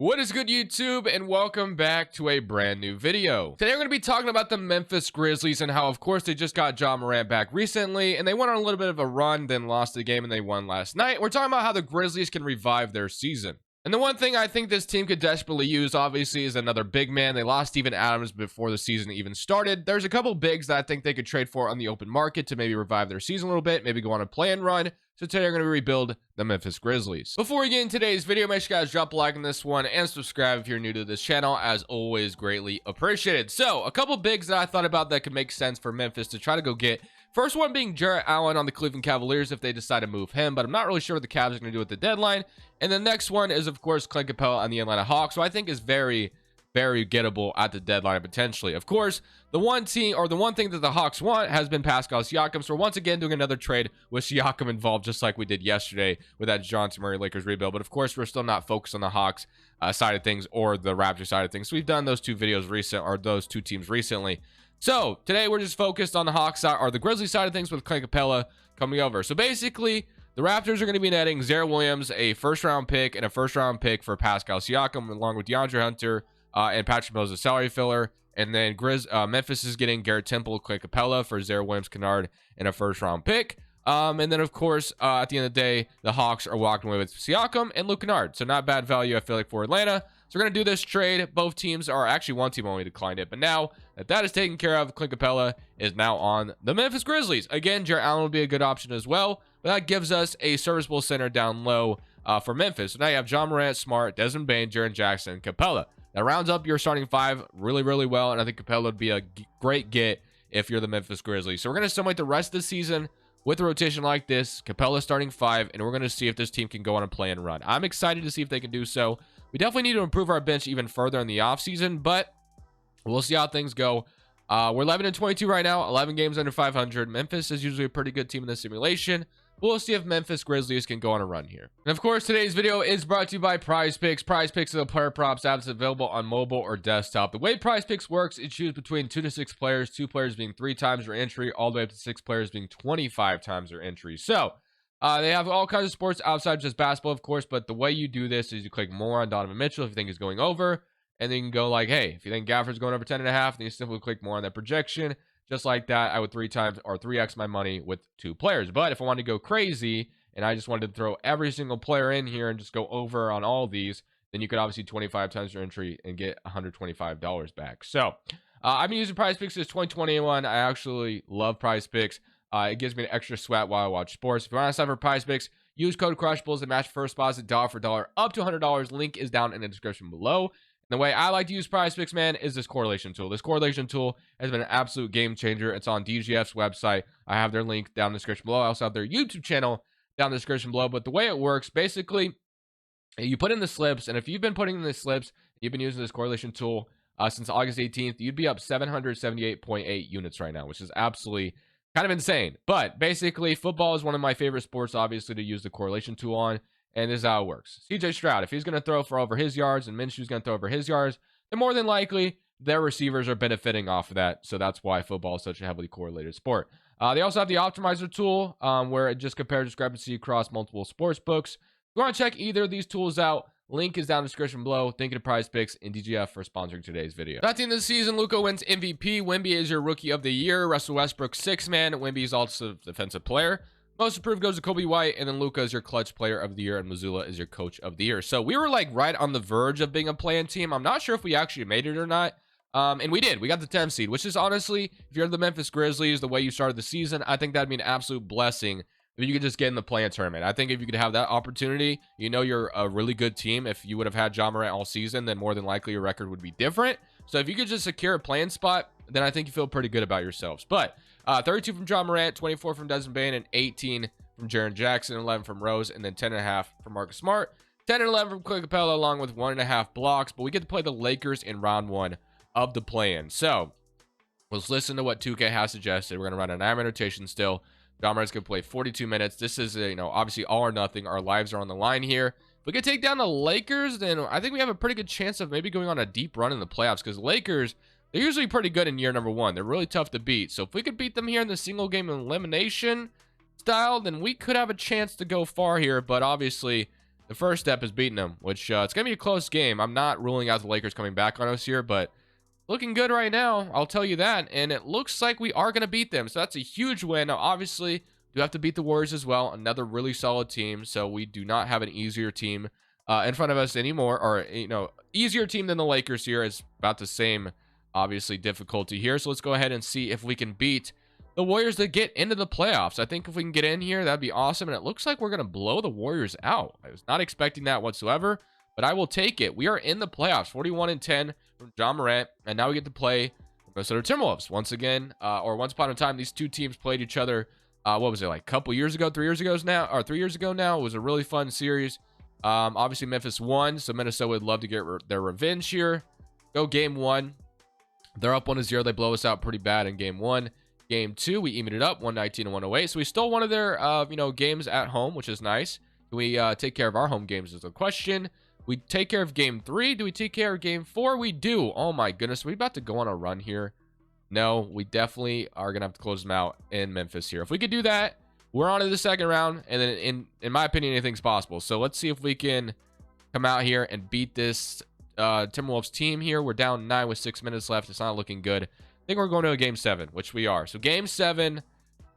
What is good, YouTube, and welcome back to a brand new video. Today we're going to be talking about the Memphis Grizzlies and how, of course, they just got Ja Morant back recently, and they went on a little bit of a run, then lost the game, and they won last night. We're talking about how the Grizzlies can revive their season. And the one thing I think this team could desperately use, obviously, is another big man. They lost Steven Adams before the season even started. There's a couple bigs that I think they could trade for on the open market to maybe revive their season a little bit, maybe go on a play-in run. So today we're going to rebuild the Memphis Grizzlies. Before we get into today's video, make sure you guys drop a like on this one and subscribe if you're new to this channel. As always, greatly appreciated. So a couple bigs that I thought about that could make sense for Memphis to try to go get. First one being Jarrett Allen on the Cleveland Cavaliers if they decide to move him, but I'm not really sure what the Cavs are going to do at the deadline. And the next one is, of course, Clint Capela on the Atlanta Hawks, who I think is very gettable at the deadline potentially. Of course, the one thing that the Hawks want has been Pascal Siakam, so we're once again doing another trade with Siakam involved, just like we did yesterday with that Johnson Murray Lakers rebuild. But of course, we're still not focused on the Hawks side of things or the Raptors side of things. So we've done those two teams recently. So today we're just focused on the Hawks side or the Grizzlies side of things with Clint Capela coming over. So basically, the Raptors are going to be netting Zaire Williams, a first-round pick, and a first-round pick for Pascal Siakam, along with DeAndre Hunter and Patrick Mills, a salary filler. And then Memphis is getting Garrett Temple, Clint Capela for Zaire Williams, Kennard, and a first-round pick. And then, of course, at the end of the day, the Hawks are walking away with Siakam and Luke Kennard. So not bad value, I feel like, for Atlanta. So we're going to do this trade. Both teams are actually one team only declined it. But now that is taken care of, Clint Capela is now on the Memphis Grizzlies. Again, Jarrett Allen would be a good option as well. But that gives us a serviceable center down low for Memphis. So now you have Ja Morant, Smart, Desmond Bane, Jaren Jackson, and Capela. That rounds up your starting five really well. And I think Capela would be a great get if you're the Memphis Grizzlies. So we're going to simulate the rest of the season with a rotation like this. Capela starting five. And we're going to see if this team can go on a play and run. I'm excited to see if they can do so. We definitely need to improve our bench even further in the offseason, but we'll see how things go. We're 11-22 right now, 11 games under 500. Memphis is usually a pretty good team in the simulation. We'll see if Memphis Grizzlies can go on a run here. And of course, today's video is brought to you by Prize Picks. Prize Picks is a player props app that's available on mobile or desktop. The way Prize Picks works, it chooses between 2 to 6 players, 2 players being 3 times your entry, all the way up to 6 players being 25 times your entry. So, they have all kinds of sports outside just basketball, of course, but the way you do this is you click more on Donovan Mitchell if you think he's going over, and then you can go like, hey, if you think Gafford's going over 10.5, then you simply click more on that projection. Just like that, I would 3x my money with 2 players. But if I wanted to go crazy and I just wanted to throw every single player in here and just go over on all these, then you could obviously 25 times your entry and get $125 back. So I've been using Prize Picks since 2021. I actually love Prize Picks. It gives me an extra sweat while I watch sports. If you want to sign for Prize Picks, use code Crushables and match first deposit dollar for dollar up to $100. Link is down in the description below. And the way I like to use Prize Picks, man, is this correlation tool. This correlation tool has been an absolute game changer. It's on DGF's website. I have their link down in the description below. I also have their YouTube channel down in the description below. But the way it works, basically, you put in the slips, and if you've been putting in the slips, you've been using this correlation tool since August 18th, you'd be up 778.8 units right now, which is absolutely kind of insane. But basically, football is one of my favorite sports, obviously, to use the correlation tool on. And this is how it works. CJ Stroud, if he's going to throw for over his yards and Minshew's going to throw over his yards, then more than likely their receivers are benefiting off of that. So that's why football is such a heavily correlated sport. They also have the optimizer tool where it just compares discrepancy across multiple sports books. If you want to check either of these tools out, link is down in the description below. Thank you to Prize Picks and DGF for sponsoring today's video. At the end of the season, Luka wins MVP. Wemby is your Rookie of the Year. Russell Westbrook, 6th man. Wemby is also defensive player. Most improved goes to Kobe White, and then Luka is your clutch player of the year, and Mazzulla is your coach of the year. So we were like right on the verge of being a play-in team. I'm not sure if we actually made it or not. And we did. We got the 10th seed, which is honestly, if you're the Memphis Grizzlies, the way you started the season, I think that'd be an absolute blessing if you could just get in the play-in tournament. I think if you could have that opportunity, you know you're a really good team. If you would have had Ja Morant all season, then more than likely your record would be different. So if you could just secure a play-in spot, then I think you feel pretty good about yourselves. But 32 from Ja Morant, 24 from Desmond Bane, and 18 from Jaren Jackson, 11 from Rose, and then 10.5 from Marcus Smart, 10 and 11 from Clint Capela, along with 1.5 blocks. But we get to play the Lakers in round 1 of the play-in. So let's listen to what 2K has suggested. We're going to run a 9-man rotation still. Ja Morant's going to play 42 minutes. This is, obviously all or nothing. Our lives are on the line here. If we could take down the Lakers, then I think we have a pretty good chance of maybe going on a deep run in the playoffs, because Lakers, they're usually pretty good in year number 1. They're really tough to beat. So if we could beat them here in the single game elimination style, then we could have a chance to go far here. But obviously, the first step is beating them, which it's going to be a close game. I'm not ruling out the Lakers coming back on us here, but looking good right now, I'll tell you that. And it looks like we are going to beat them. So that's a huge win. Now, obviously, we have to beat the Warriors as well. Another really solid team. So we do not have an easier team in front of us anymore. Or, easier team than the Lakers here. Is about the same, obviously, difficulty here. So let's go ahead and see if we can beat the Warriors to get into the playoffs. I think if we can get in here, that'd be awesome. And it looks like we're going to blow the Warriors out. I was not expecting that whatsoever, but I will take it. We are in the playoffs, 41-10 from John Morant. And now we get to play Minnesota Timberwolves once again, or once upon a time, these two teams played each other. What was it, like a couple years ago, 3 years ago now, or 3 years ago now? It was a really fun series. Obviously Memphis won, so Minnesota would love to get their revenge here. Go game 1. They're up 1-0. They blow us out pretty bad in game 1. Game 2, we evened it up 119-108. So we stole one of their games at home, which is nice. Do we take care of our home games is the question. We take care of game 3. Do we take care of game 4? We do. Oh my goodness, are we about to go on a run here? No, we definitely are gonna have to close them out in Memphis here. If we could do that, we're on to the second round, and then in my opinion, anything's possible. So let's see if we can come out here and beat this Timberwolves team here. We're down 9 with 6 minutes left. It's not looking good. I think we're going to a game 7, which we are. So game 7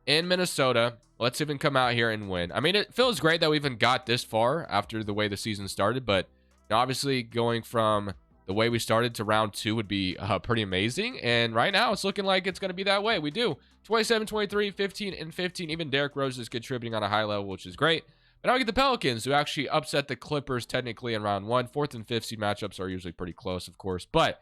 in Minnesota. Let's even come out here and win. I mean, it feels great that we even got this far after the way the season started, but obviously going from the way we started to round 2 would be pretty amazing. And right now it's looking like it's going to be that way. We do 27, 23, 15, and 15. Even Derrick Rose is contributing on a high level, which is great. But now we get the Pelicans, who actually upset the Clippers technically in round 1. 4th and 5th seed matchups are usually pretty close, of course. But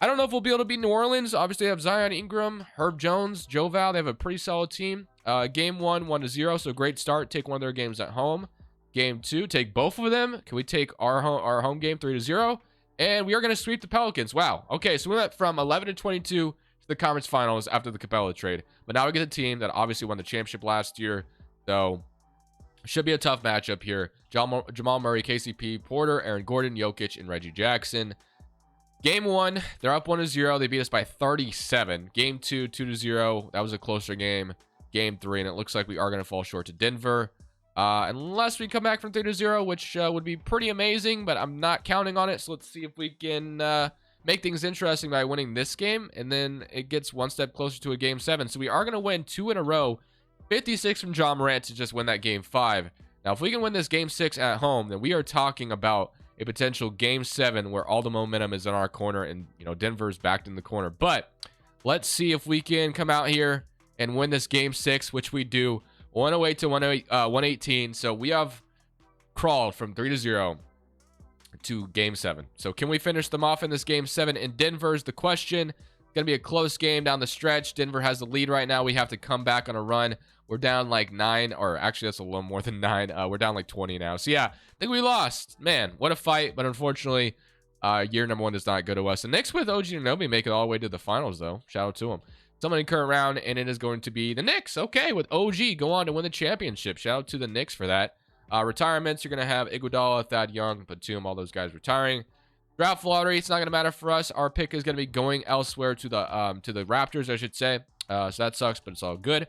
I don't know if we'll be able to beat New Orleans. Obviously, they have Zion Ingram, Herb Jones, Joe Val. They have a pretty solid team. Game 1, 1-0. So great start. Take one of their games at home. Game 2, take both of them. Can we take our home game 3-0? And we are going to sweep the Pelicans. Wow. Okay, so we went from 11-22 to the conference finals after the Capela trade. But now we get a team that obviously won the championship last year. So should be a tough matchup here. Jamal Murray, KCP, Porter, Aaron Gordon, Jokic, and Reggie Jackson. Game 1, they're up 1-0. They beat us by 37. Game 2, 2-0. That was a closer game. Game 3, and it looks like we are going to fall short to Denver. Unless we come back from 3-0, which would be pretty amazing, but I'm not counting on it. So let's see if we can make things interesting by winning this game, and then it gets one step closer to a game 7. So we are going to win 2 in a row, 56 from John Morant to just win that game 5. Now, if we can win this game 6 at home, then we are talking about a potential game 7 where all the momentum is in our corner, and Denver's backed in the corner. But let's see if we can come out here and win this game 6, which we do. 108 to 118. So we have crawled from 3-0 to game 7. So can we finish them off in this game 7 in Denver is the question. It's going to be a close game down the stretch. Denver has the lead right now. We have to come back on a run. We're down like 9, or actually that's a little more than 9. We're down like 20 now. So yeah, I think we lost. Man, what a fight. But unfortunately, year number 1 does not go to us. The Knicks with OG Anunoby make it all the way to the finals, though. Shout out to them. Someone in current round, and it is going to be the Knicks. Okay, with OG go on to win the championship. Shout out to the Knicks for that. Retirements, you're going to have Iguodala, Thad Young, Batum, all those guys retiring. Draft lottery, it's not going to matter for us. Our pick is going to be going elsewhere to the Raptors, I should say. So that sucks, but it's all good.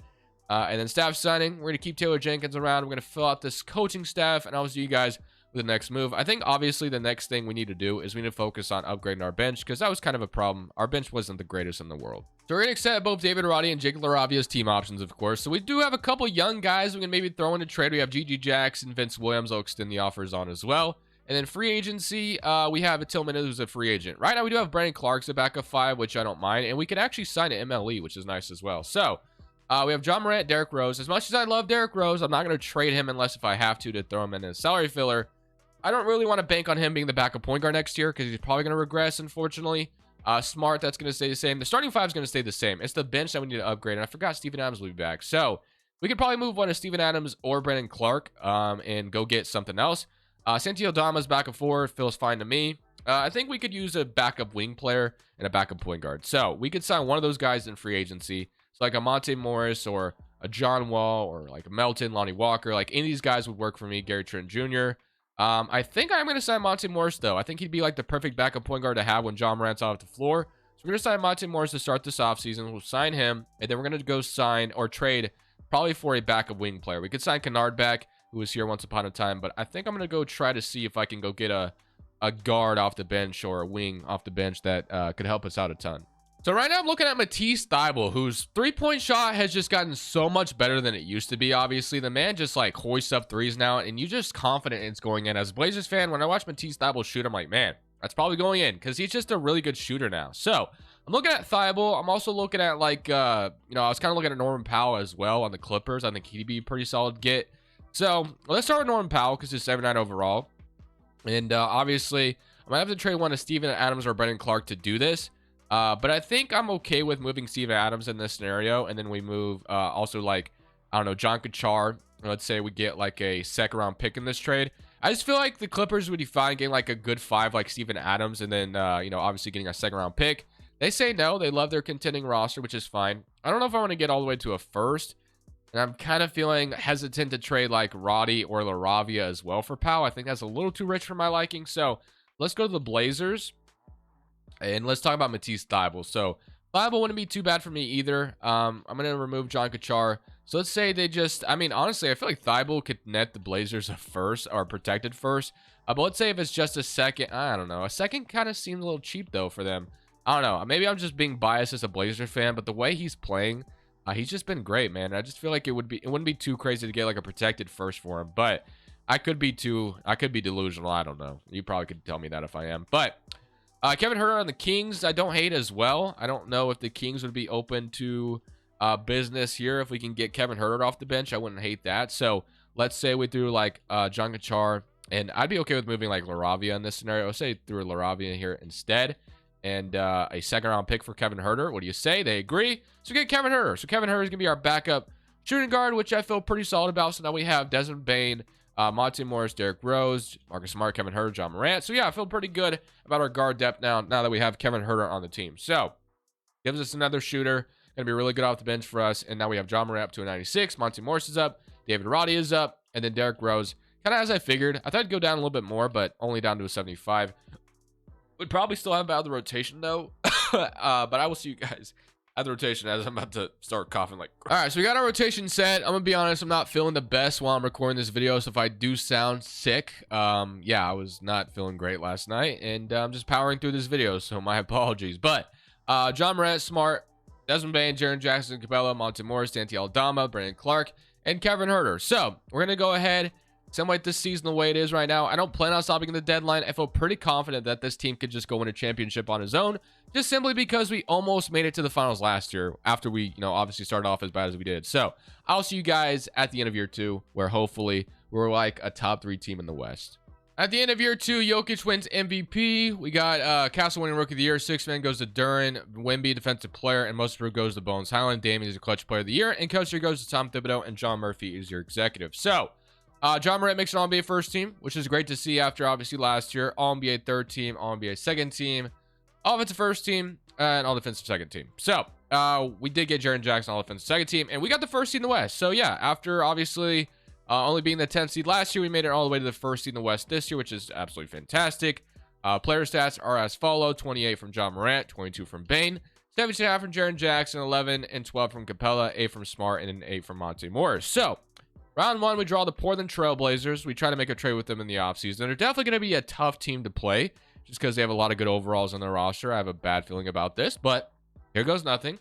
And then staff signing, we're going to keep Taylor Jenkins around. We're going to fill out this coaching staff, and I'll see you guys with the next move. I think obviously the next thing we need to do is we need to focus on upgrading our bench, because that was kind of a problem. Our bench wasn't the greatest in the world. So we're going to accept both David Roddy and Jake LaRavia team options, of course. So we do have a couple young guys we can maybe throw in a trade. We have G.G. Jackson, Vince Williams. I'll extend the offers on as well. And then free agency, we have Tillman, who's a free agent. Right now we do have Brandon Clark's a backup 5, which I don't mind. And we can actually sign an MLE, which is nice as well. So we have John Morant, Derrick Rose. As much as I love Derrick Rose, I'm not going to trade him unless if I have to throw him in a salary filler. I don't really want to bank on him being the backup point guard next year, because he's probably going to regress, unfortunately. Smart, that's going to stay the same. The starting 5 is going to stay the same. It's the bench that we need to upgrade. And I forgot Steven Adams will be back. So we could probably move one of Steven Adams or Brandon Clark and go get something else. Santi Aldama's backup 4 feels fine to me. I think we could use a backup wing player and a backup point guard. So we could sign one of those guys in free agency. So like a Monte Morris or a John Wall or like a Melton, Lonnie Walker. Like any of these guys would work for me. Gary Trent Jr. I think I'm going to sign Monte Morris, though. I think he'd be like the perfect backup point guard to have when John Morant's off the floor. So we're going to sign Monte Morris to start this offseason. We'll sign him, and then we're going to go sign or trade probably for a backup wing player. We could sign Kennard back. who was here once upon a time. But I think I'm going to go try to see if I can go get a guard off the bench or a wing off the bench that could help us out a ton. So right now I'm looking at Matisse Thybulle, whose three-point shot has just gotten so much better than it used to be. Obviously, the man just like hoists up threes now, and you just confident it's going in. As a Blazers fan, when I watch Matisse Thybulle shoot, I'm like, man, that's probably going in, because he's just a really good shooter now. So I'm looking at Thybulle. I'm also looking at like, I was kind of looking at Norman Powell as well on the Clippers. I think he'd be a pretty solid get. So let's start with Norman Powell because he's 79 overall, and obviously I might have to trade one of Steven Adams or Brendan Clark to do this. But I think I'm okay with moving Steven Adams in this scenario. And then we move also like, I don't know, John Kachar. Let's say we get like a second round pick in this trade. I just feel like the Clippers would be fine getting like a good 5 like Steven Adams. And then, obviously getting a second round pick. They say no. They love their contending roster, which is fine. I don't know if I want to get all the way to a first. And I'm kind of feeling hesitant to trade like Roddy or LaRavia as well for Powell. I think that's a little too rich for my liking. So let's go to the Blazers. And let's talk about Matisse Thybulle. So Thybulle wouldn't be too bad for me either. I'm going to remove John Kachar. So let's say they just, honestly, I feel like Thybulle could net the Blazers a first or protected first. But let's say if it's just a second, I don't know. A second kind of seems a little cheap though for them. I don't know. Maybe I'm just being biased as a Blazers fan, but the way he's playing, he's just been great, man. I just feel like it wouldn't be too crazy to get like a protected first for him, but I could be delusional. I don't know. You probably could tell me that if I am, but Kevin Huerter on the Kings, I don't hate as well. I don't know if the Kings would be open to business here. If we can get Kevin Huerter off the bench, I wouldn't hate that. So let's say we threw like John Kachar, and I'd be okay with moving like LaRavia in this scenario. Let's say threw LaRavia here instead, and a second round pick for Kevin Huerter. What do you say? They agree. So get Kevin Huerter. So Kevin Huerter is going to be our backup shooting guard, which I feel pretty solid about. So now we have Desmond Bane, Monte Morris, Derrick Rose, Marcus Smart, Kevin Huerter, John Morant. So yeah, I feel pretty good about our guard depth now that we have Kevin Huerter on the team. So gives us another shooter, gonna be really good off the bench for us. And now we have John Morant up to a 96. Monte Morris is up, David Roddy is up, and then Derrick Rose, kind of as I figured. I thought it'd go down a little bit more, but only down to a 75. Would probably still have about the rotation though. But I will see you guys at the rotation as I'm about to start coughing like crap. All right, so we got our rotation set. I'm gonna be honest, I'm not feeling the best while I'm recording this video, so if I do sound sick, yeah, I was not feeling great last night, and I'm just powering through this video, so my apologies. But John Morant, Smart, Desmond Bane, Jaren Jackson, Capela, Monte Morris, Dante Aldama, Brandon Clark, and Kevin Huerter. So we're gonna go ahead, simulate this season the way it is right now. I don't plan on stopping in the deadline. I feel pretty confident that this team could just go win a championship on his own, just simply because we almost made it to the finals last year after we, obviously started off as bad as we did. So I'll see you guys at the end of year 2, where hopefully we're like a top 3 team in the West. At the end of year 2, Jokic wins MVP. We got Castle winning Rookie of the Year. 6th man goes to Duren. Wemby, Defensive Player. And most improved goes to Bones Highland. Damian is a Clutch Player of the Year. And Coach here goes to Tom Thibodeau. And John Murphy is your executive. So John Morant makes an All-NBA first team, which is great to see after obviously last year. All-NBA third team, All-NBA second team, offensive first team, and all-defensive second team. So we did get Jaren Jackson all-defensive second team, and we got the first seed in the West. So yeah, after obviously only being the 10th seed last year, we made it all the way to the first seed in the West this year, which is absolutely fantastic. Player stats are as follow: 28 from John Morant, 22 from Bane, 17.5 from Jaren Jackson, 11 and 12 from Capela, 8 from Smart, and an 8 from Monte Morris. So round 1, we draw the Portland Trail Blazers. We try to make a trade with them in the offseason. They're definitely going to be a tough team to play just because they have a lot of good overalls on their roster. I have a bad feeling about this, but here goes nothing.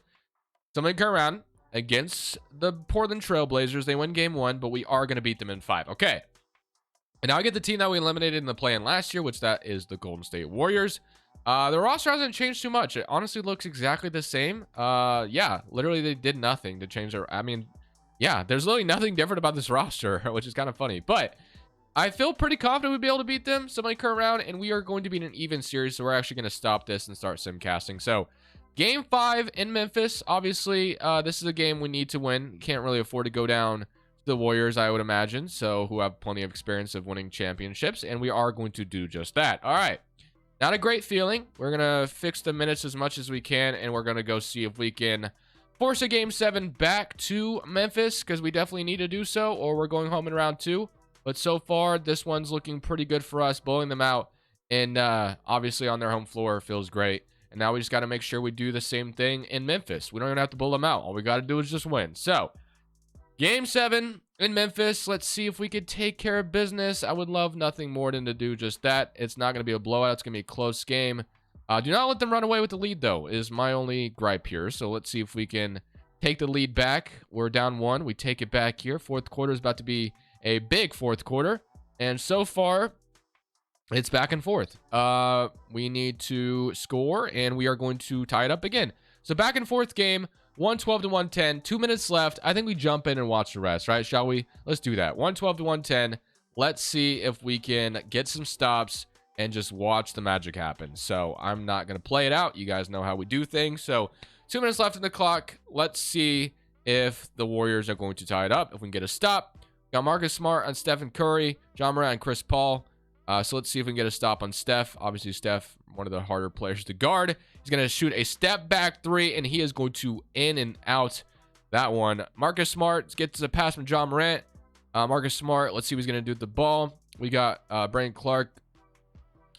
Something come around against the Portland Trail Blazers. They win game 1, but we are going to beat them in 5. Okay. And now I get the team that we eliminated in the play-in last year, which that is the Golden State Warriors. The roster hasn't changed too much. It honestly looks exactly the same. Yeah, literally they did nothing to change their... yeah, there's literally nothing different about this roster, which is kind of funny. But I feel pretty confident we'd be able to beat them. Somebody current round, and we are going to be in an even series, so we're actually going to stop this and start simcasting. So game 5 in Memphis. Obviously, this is a game we need to win. Can't really afford to go down to the Warriors, I would imagine, so who have plenty of experience of winning championships, and we are going to do just that. All right. Not a great feeling. We're going to fix the minutes as much as we can, and we're going to go see if we can force a game 7 back to Memphis, because we definitely need to do so, or we're going home in round 2. But so far, this one's looking pretty good for us, blowing them out, and obviously on their home floor feels great. And now we just got to make sure we do the same thing in Memphis. We don't even have to blow them out. All we got to do is just win. So game 7, in Memphis. Let's see if we could take care of business. I would love nothing more than to do just that. It's not going to be a blowout. It's going to be a close game. Do not let them run away with the lead, though, is my only gripe here. So let's see if we can take the lead back. We're down 1. We take it back here. Fourth quarter is about to be a big fourth quarter. And so far, it's back and forth. We need to score, and we are going to tie it up again. So back and forth game, 112 to 110. 2 minutes left. I think we jump in and watch the rest, right? Shall we? Let's do that. 112 to 110. Let's see if we can get some stops and just watch the magic happen. So I'm not going to play it out. You guys know how we do things. So 2 minutes left in the clock. Let's see if the Warriors are going to tie it up. If we can get a stop. Got Marcus Smart on Stephen Curry, John Morant, and Chris Paul. So let's see if we can get a stop on Steph. Obviously, Steph, one of the harder players to guard. He's going to shoot a step back 3, and he is going to in and out that one. Marcus Smart gets a pass from John Morant. Marcus Smart, let's see what he's going to do with the ball. We got Brandon Clark.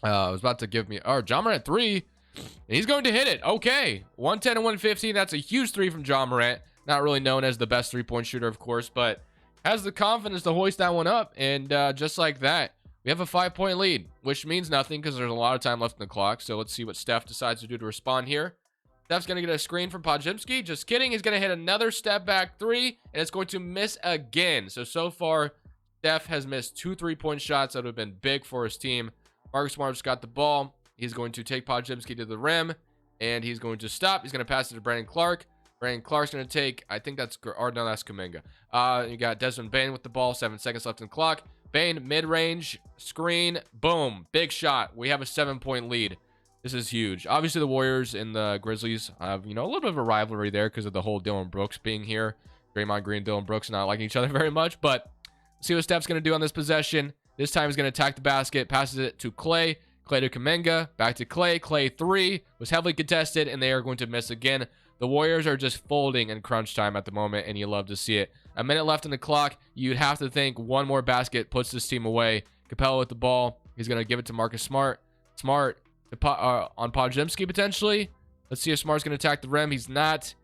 Was about to give me... Oh, John Morant 3. And he's going to hit it. Okay. 110 and 115. That's a huge 3 from John Morant. Not really known as the best three-point shooter, of course, but has the confidence to hoist that one up. And just like that, we have a 5-point lead, which means nothing because there's a lot of time left in the clock. So let's see what Steph decides to do to respond here. Steph's going to get a screen from Podziemski. Just kidding. He's going to hit another step back 3, and it's going to miss again. So far, Steph has missed 2 3-point shots that would have been big for his team. Marcus Smart's got the ball. He's going to take Podziemski to the rim, and he's going to stop. He's going to pass it to Brandon Clark. Brandon Clark's going to take, I think that's, or no, that's Kuminga. You got Desmond Bane with the ball. 7 seconds left in the clock. Bane, mid-range, screen, boom, big shot. We have a 7-point lead. This is huge. Obviously, the Warriors and the Grizzlies have, a little bit of a rivalry there because of the whole Dylan Brooks being here. Draymond Green, Dylan Brooks not liking each other very much, but let's see what Steph's going to do on this possession. This time he's going to attack the basket, passes it to Clay. Clay to Kuminga, back to Clay. Clay 3 was heavily contested, and they are going to miss again. The Warriors are just folding in crunch time at the moment, and you love to see it. A minute left in the clock. You'd have to think one more basket puts this team away. Capela with the ball. He's going to give it to Marcus Smart. Smart on Podziemski potentially. Let's see if Smart's going to attack the rim. He's not.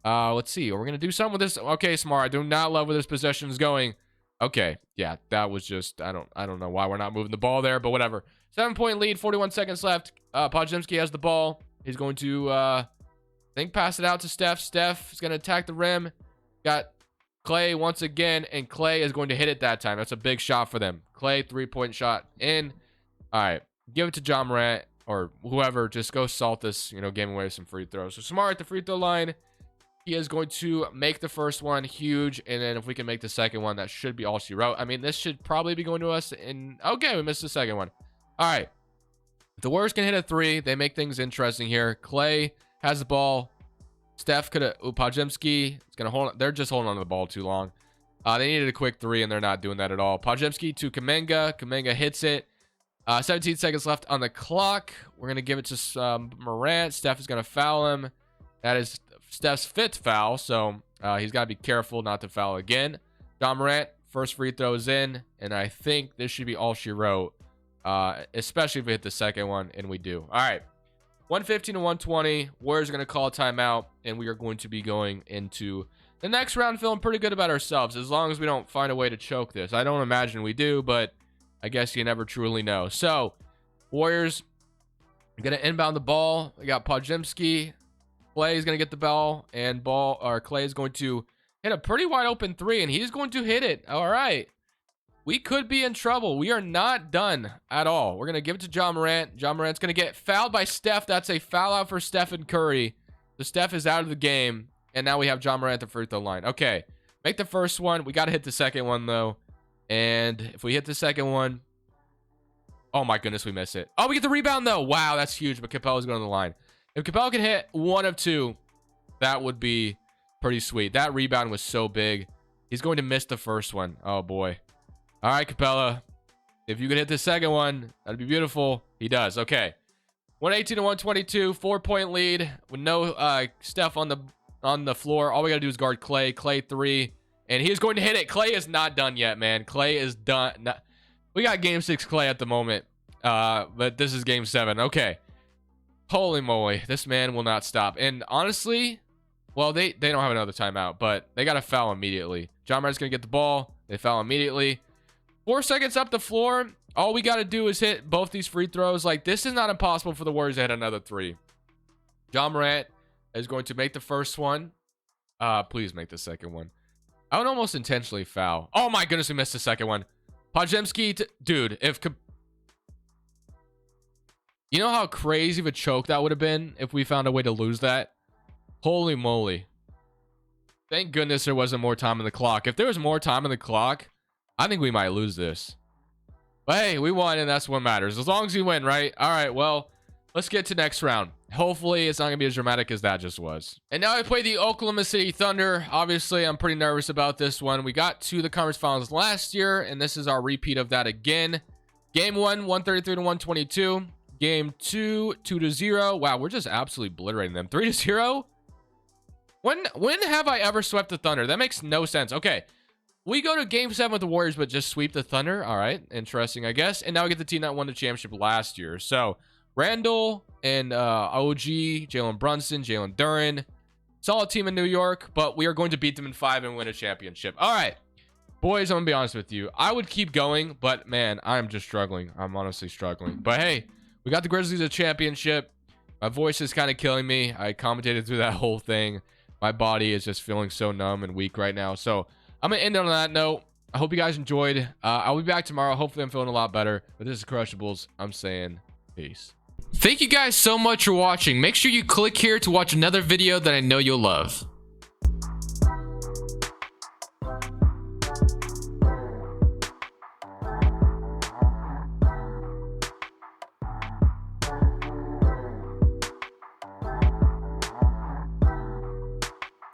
Let's see. We're going to do something with this. Okay, Smart. I do not love where this possession is going. Okay. Yeah, that was just, I don't know why we're not moving the ball there, but whatever. 7-point lead, 41 seconds left. Podziemski has the ball. He's going to, I think, pass it out to Steph. Steph is going to attack the rim. Got Clay once again, and Clay is going to hit it that time. That's a big shot for them. Clay, 3-point shot in. All right. Give it to John Morant or whoever. Just go salt this, game away with some free throws. So Smart at the free throw line. He is going to make the first one huge, and then if we can make the second one, that should be all she wrote. I mean, this should probably be going to us in... Okay, we missed the second one. All right. If the Warriors can hit a 3, they make things interesting here. Clay has the ball. Steph could have... Podziemski is going to hold... They're just holding on to the ball too long. They needed a quick 3, and they're not doing that at all. Podziemski to Kuminga. Kuminga hits it. 17 seconds left on the clock. We're going to give it to Morant. Steph is going to foul him. That is Steph's 5th foul, so he's got to be careful not to foul again. John Morant, first free throw is in, and I think this should be all she wrote, especially if we hit the second one, and we do. All right, 115 to 120. Warriors are going to call a timeout, and we are going to be going into the next round feeling pretty good about ourselves, as long as we don't find a way to choke this. I don't imagine we do, but I guess you never truly know. So, Warriors are going to inbound the ball. We got Podziemski. Clay is going to get the ball, and Clay is going to hit a pretty wide open 3, and he's going to hit it. All right. We could be in trouble. We are not done at all. We're going to give it to John Morant. John Morant's going to get fouled by Steph. That's a foul out for Stephen Curry. So Steph is out of the game, and now we have John Morant at the free throw line. Okay. Make the first one. We got to hit the second one, though. And if we hit the second one, oh my goodness, we miss it. Oh, we get the rebound, though. Wow, that's huge, but Capela's going to the line. If Capela can hit 1 of 2, that would be pretty sweet. That rebound was so big. He's going to miss the first one. Oh, boy. All right, Capela. If you could hit the second one, that'd be beautiful. He does. Okay. 118 to 122. 4-point lead with no Steph on the floor. All we got to do is guard Clay. Clay 3. And he is going to hit it. Clay is not done yet, man. Clay is done. We got Game 6 Clay at the moment. But this is Game 7. Okay. Holy moly, this man will not stop. And honestly, Well, they don't have another timeout, but they got to foul immediately. John Morant's going to get the ball. They foul immediately. 4 seconds up the floor. All we got to do is hit both these free throws. Like, this is not impossible for the Warriors to hit another 3. John Morant is going to make the first one. Please make the second one. I would almost intentionally foul. Oh my goodness, we missed the second one. Podziemski, dude, you know how crazy of a choke that would have been if we found a way to lose that? Holy moly. Thank goodness there wasn't more time on the clock. If there was more time on the clock, I think we might lose this. But hey, we won, and that's what matters. As long as we win, right? All right, well, let's get to next round. Hopefully, it's not going to be as dramatic as that just was. And now I play the Oklahoma City Thunder. Obviously, I'm pretty nervous about this one. We got to the conference finals last year, and this is our repeat of that again. Game 1, 133-122. Game 2, 2-0. Wow, we're just absolutely obliterating them. 3-0? When have I ever swept the Thunder? That makes no sense. Okay, we go to Game 7 with the Warriors, but just sweep the Thunder. All right, interesting, I guess. And now we get the team that won the championship last year. So Randall and OG, Jalen Brunson, Jalen Duren. Solid team in New York, but we are going to beat them in 5 and win a championship. All right, boys, I'm going to be honest with you. I would keep going, but man, I'm just struggling. I'm honestly struggling. But hey, we got the Grizzlies a championship. My voice is kind of killing me. I commentated through that whole thing. My body is just feeling so numb and weak right now. So I'm going to end on that note. I hope you guys enjoyed. I'll be back tomorrow. Hopefully I'm feeling a lot better. But this is Crushables. I'm saying peace. Thank you guys so much for watching. Make sure you click here to watch another video that I know you'll love.